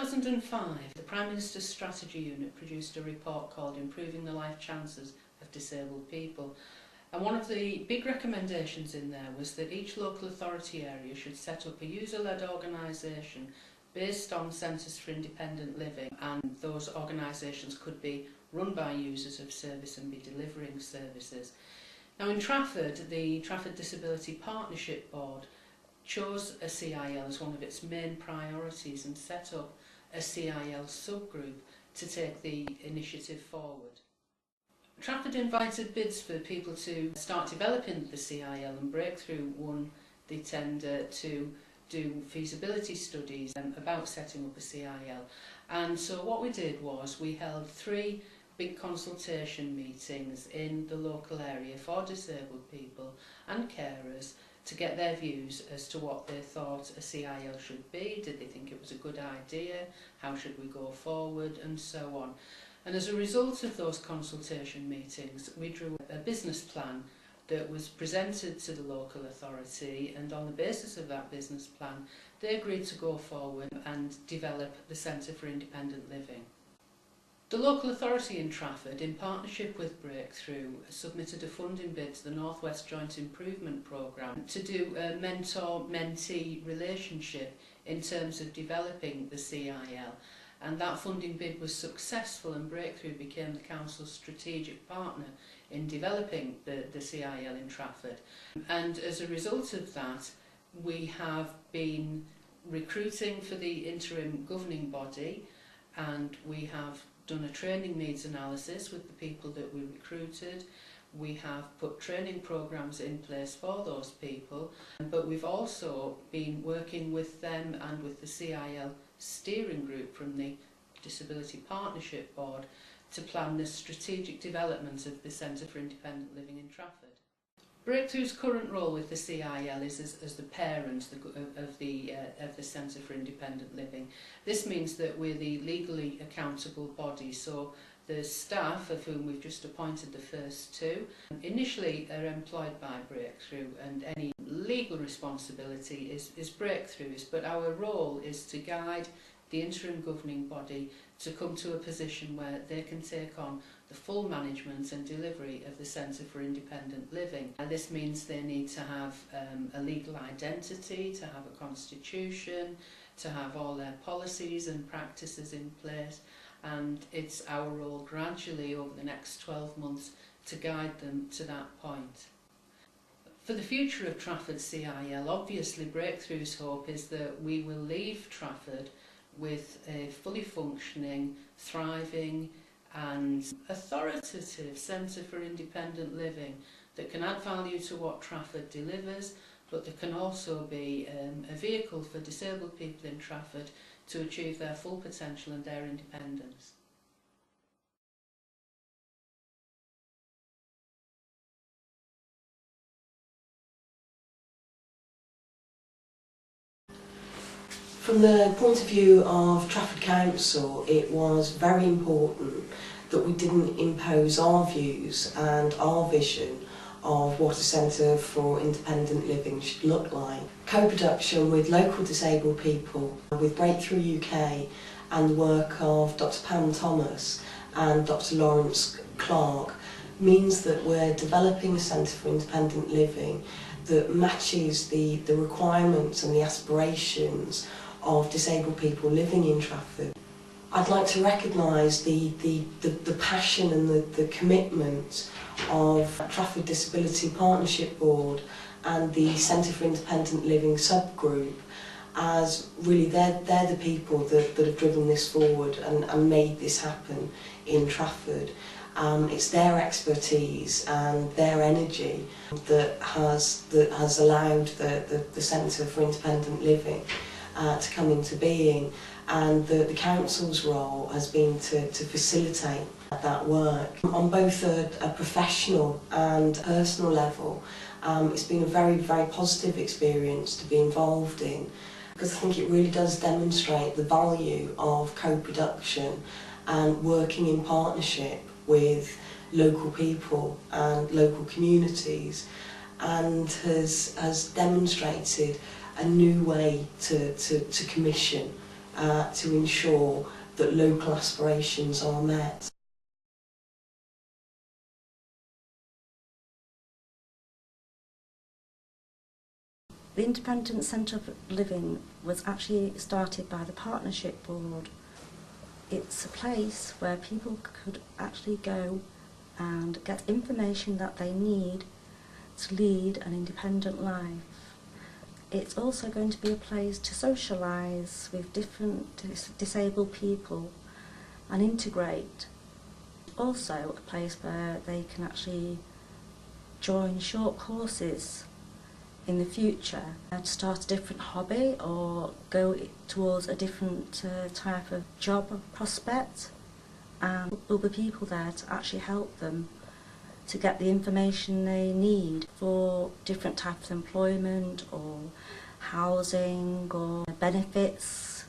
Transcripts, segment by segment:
2005, the Prime Minister's Strategy Unit produced a report called Improving the Life Chances of Disabled People. And one of the big recommendations in there was that each local authority area should set up a user-led organisation based on centres for independent living, and those organisations could be run by users of service and be delivering services. Now in Trafford, the Trafford Disability Partnership Board chose a CIL as one of its main priorities and set up a CIL subgroup to take the initiative forward. Trafford invited bids for people to start developing the CIL, and Breakthrough won the tender to do feasibility studies about setting up a CIL. And so what we did was we held 3 big consultation meetings in the local area for disabled people and carers to get their views as to what they thought a CIL should be. Did they think it was a good idea? How should we go forward? And so on. And as a result of those consultation meetings, we drew a business plan that was presented to the local authority, and on the basis of that business plan, they agreed to go forward and develop the Centre for Independent Living. The local authority in Trafford, in partnership with Breakthrough, submitted a funding bid to the North West Joint Improvement Programme to do a mentor-mentee relationship in terms of developing the CIL. And that funding bid was successful, and Breakthrough became the council's strategic partner in developing the CIL in Trafford. And as a result of that, we have been recruiting for the interim governing body, and we have done a training needs analysis with the people that we recruited. We have put training programmes in place for those people, but we've also been working with them and with the CIL steering group from the Disability Partnership Board to plan the strategic development of the Centre for Independent Living in Trafford. Breakthrough's current role with the CIL is as the parent of the Centre for Independent Living. This means that we're the legally accountable body, so the staff, of whom we've just appointed the first 2, initially are employed by Breakthrough, and any legal responsibility is Breakthrough's, but our role is to guide the interim governing body to come to a position where they can take on the full management and delivery of the Centre for Independent Living. And this means they need to have a legal identity, to have a constitution, to have all their policies and practices in place, and it's our role gradually over the next 12 months to guide them to that point. For the future of Trafford CIL, obviously Breakthrough's hope is that we will leave Trafford with a fully functioning, thriving and authoritative Centre for Independent Living that can add value to what Trafford delivers, but that can also be a vehicle for disabled people in Trafford to achieve their full potential and their independence. From the point of view of Trafford Council, it was very important that we didn't impose our views and our vision of what a Centre for Independent Living should look like. Co-production with local disabled people, with Breakthrough UK and the work of Dr Pam Thomas and Dr Lawrence Clark means that we're developing a Centre for Independent Living that matches the requirements and the aspirations of disabled people living in Trafford. I'd like to recognise the passion and the commitment of Trafford Disability Partnership Board and the Centre for Independent Living subgroup, as really they're the people that have driven this forward and made this happen in Trafford. It's their expertise and their energy that has allowed the Centre for Independent Living to come into being, and the council's role has been to facilitate that work. On both a professional and personal level, it's been a very, very positive experience to be involved in, because I think it really does demonstrate the value of co-production and working in partnership with local people and local communities, and has demonstrated a new way to commission to ensure that local aspirations are met. The Independent Centre of Living was actually started by the Partnership Board. It's a place where people could actually go and get information that they need to lead an independent life. It's also going to be a place to socialise with different disabled people and integrate. Also a place where they can actually join short courses in the future to start a different hobby or go towards a different type of job prospect, and there'll be people there to actually help them to get the information they need for different types of employment or housing or benefits,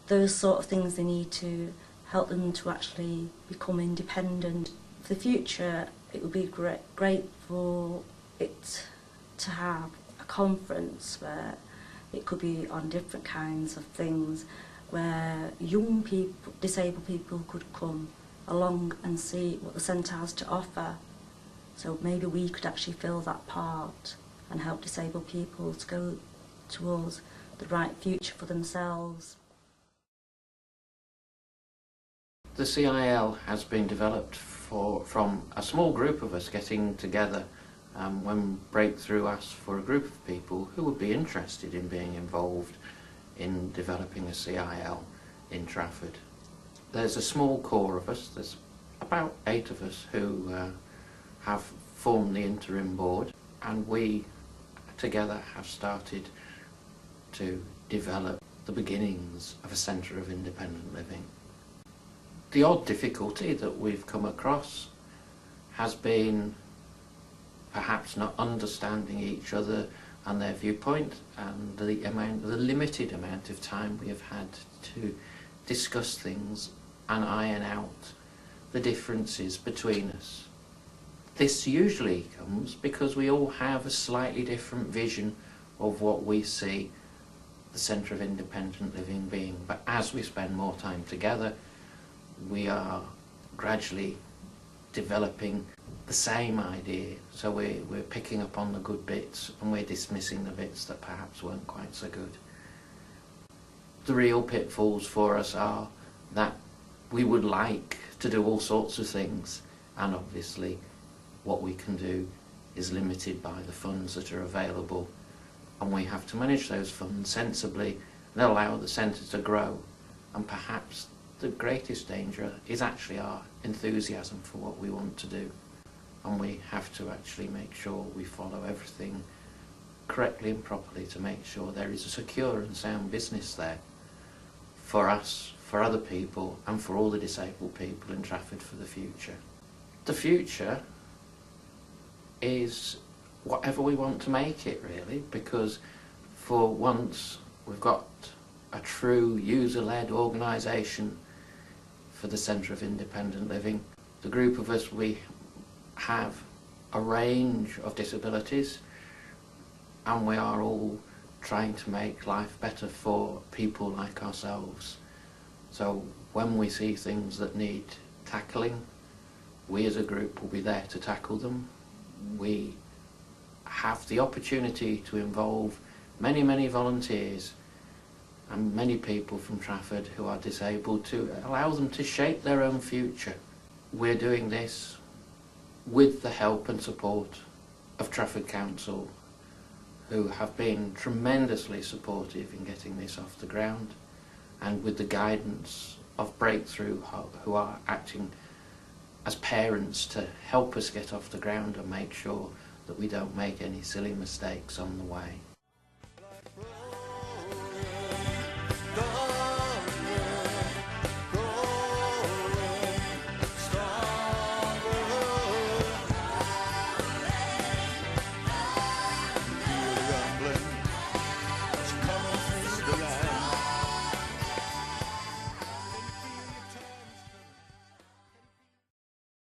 those sort of things they need to help them to actually become independent. For the future, it would be great for it to have a conference where it could be on different kinds of things, where young people, disabled people could come along and see what the centre has to offer. So maybe we could actually fill that part and help disabled people to go towards the right future for themselves. The CIL has been developed from a small group of us getting together when Breakthrough asked for a group of people who would be interested in being involved in developing a CIL in Trafford. There's a small core of us, there's about 8 of us who have formed the interim board, and we together have started to develop the beginnings of a centre of independent living. The odd difficulty that we've come across has been perhaps not understanding each other and their viewpoint, and the limited amount of time we have had to discuss things and iron out the differences between us. This usually comes because we all have a slightly different vision of what we see the centre of independent living being, but as we spend more time together, we are gradually developing the same idea, so we're picking up on the good bits and we're dismissing the bits that perhaps weren't quite so good. The real pitfalls for us are that we would like to do all sorts of things, and obviously what we can do is limited by the funds that are available, and we have to manage those funds sensibly and allow the centre to grow. And perhaps the greatest danger is actually our enthusiasm for what we want to do, and we have to actually make sure we follow everything correctly and properly to make sure there is a secure and sound business there for us, for other people, and for all the disabled people in Trafford for the future. The future is whatever we want to make it, really, because for once we've got a true user-led organisation for the Centre of Independent Living. The group of us, we have a range of disabilities, and we are all trying to make life better for people like ourselves. So when we see things that need tackling, we as a group will be there to tackle them. We have the opportunity to involve many, many volunteers and many people from Trafford who are disabled, to allow them to shape their own future. We're doing this with the help and support of Trafford Council, who have been tremendously supportive in getting this off the ground, and with the guidance of Breakthrough, who are acting as parents to help us get off the ground and make sure that we don't make any silly mistakes on the way.